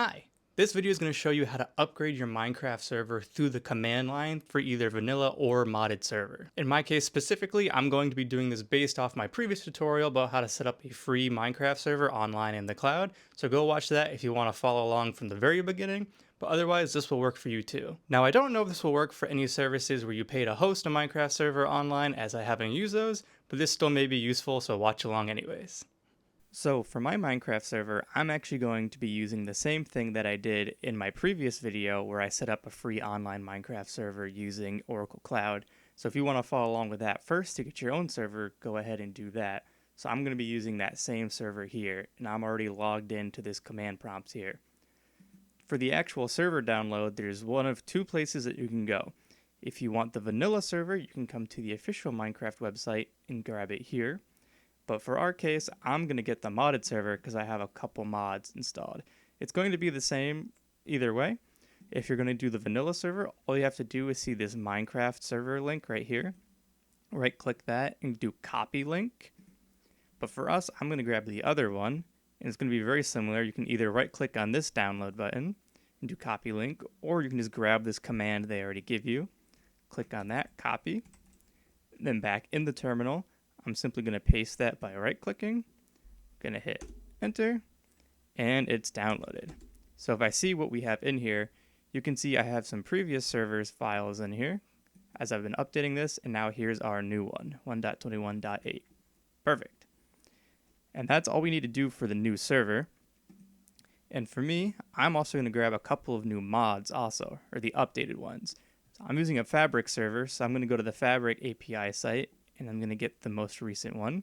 Hi, this video is going to show you how to upgrade your Minecraft server through the command line for either vanilla or modded server. In my case specifically, I'm going to be doing this based off my previous tutorial about how to set up a free Minecraft server online in the cloud, so go watch that if you want to follow along from the very beginning, but otherwise this will work for you too. Now I don't know if this will work for any services where you pay to host a Minecraft server online, as I haven't used those, but this still may be useful, so watch along anyways. So for my Minecraft server, I'm actually going to be using the same thing that I did in my previous video where I set up a free online Minecraft server using Oracle Cloud. So if you want to follow along with that first to get your own server, go ahead and do that. So I'm going to be using that same server here, and I'm already logged into this command prompts here. For the actual server download, there's one of two places that you can go. If you want the vanilla server, you can come to the official Minecraft website and grab it here. But for our case, I'm going to get the modded server because I have a couple mods installed. It's going to be the same either way. If you're going to do the vanilla server, all you have to do is see this Minecraft server link right here. Right click that and do copy link. But for us, I'm going to grab the other one, and it's going to be very similar. You can either right click on this download button and do copy link, or you can just grab this command they already give you. Click on that, copy. Then back in the terminal, I'm simply going to paste that by right-clicking, going to hit enter, and it's downloaded. So if I see what we have in here, you can see I have some previous servers files in here as I've been updating this, and now here's our new one, 1.21.8. Perfect. And that's all we need to do for the new server. And for me, I'm also going to grab a couple of new mods also, or the updated ones. So I'm using a Fabric server, so I'm going to go to the Fabric API site, and I'm going to get the most recent one.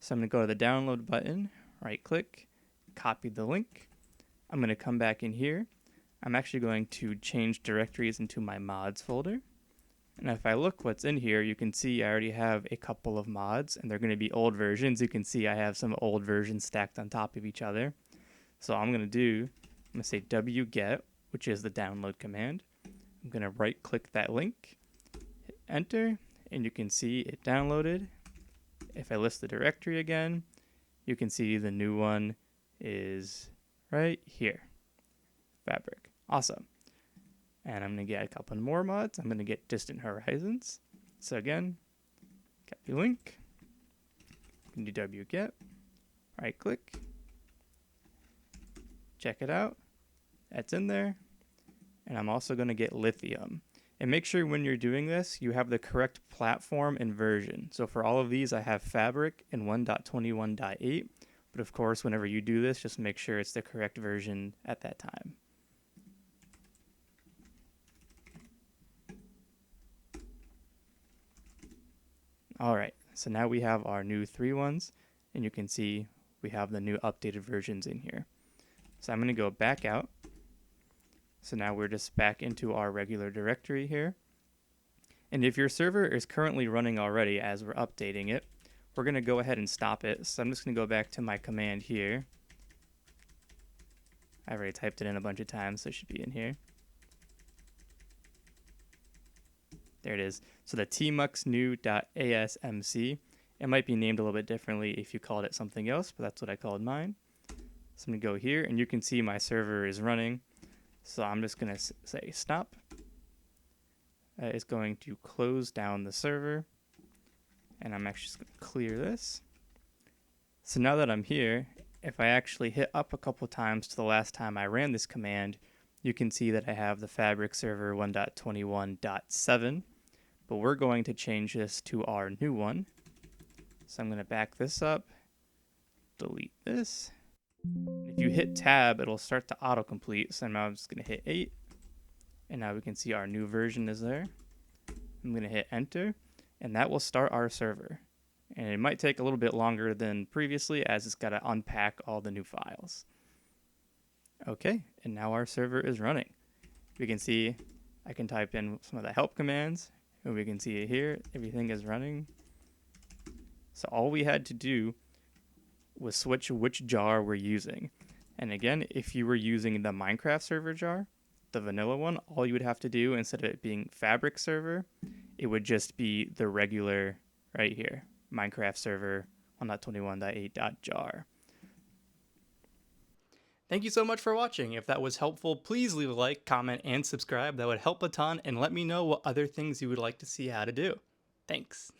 So I'm going to go to the download button, right click, copy the link. I'm going to come back in here. I'm actually going to change directories into my mods folder. And if I look what's in here, you can see I already have a couple of mods, and they're going to be old versions. You can see I have some old versions stacked on top of each other. So all I'm going to say wget, which is the download command. I'm going to right click that link, hit enter, and you can see it downloaded. If I list the directory again, you can see the new one is right here, Fabric. Awesome. And I'm going to get a couple more mods. I'm going to get Distant Horizons. So again, copy link, you can do wget, right click, check it out, that's in there. And I'm also going to get Lithium. And make sure when you're doing this, you have the correct platform and version. So for all of these, I have Fabric in 1.21.8. But of course, whenever you do this, just make sure it's the correct version at that time. All right, so now we have our new 3 ones, and you can see we have the new updated versions in here. So I'm going to go back out. So now we're just back into our regular directory here. And if your server is currently running already as we're updating it, we're going to go ahead and stop it. So I'm just going to go back to my command here. I already typed it in a bunch of times, so it should be in here. There it is. So the tmuxnew.asmc, it might be named a little bit differently if you called it something else, but that's what I called mine. So I'm going to go here, and you can see my server is running. So I'm just going to say stop. It's going to close down the server. And I'm actually just going to clear this. So now that I'm here, if I actually hit up a couple times to the last time I ran this command, you can see that I have the Fabric server 1.21.7. But we're going to change this to our new one. So I'm going to back this up, delete this. If you hit tab, it'll start to autocomplete. So now I'm just going to hit 8. And now we can see our new version is there. I'm going to hit enter, and that will start our server. And it might take a little bit longer than previously, as it's got to unpack all the new files. Okay, and now our server is running. We can see I can type in some of the help commands, and we can see it here. Everything is running. So all we had to do was switch which jar we're using. And again, if you were using the Minecraft server jar, the vanilla one, all you would have to do, instead of it being Fabric server, it would just be the regular right here, Minecraft server 1.21.8.jar. Thank you so much for watching. If that was helpful, please leave a like, comment, and subscribe. That would help a ton and let me know what other things you would like to see how to do. Thanks.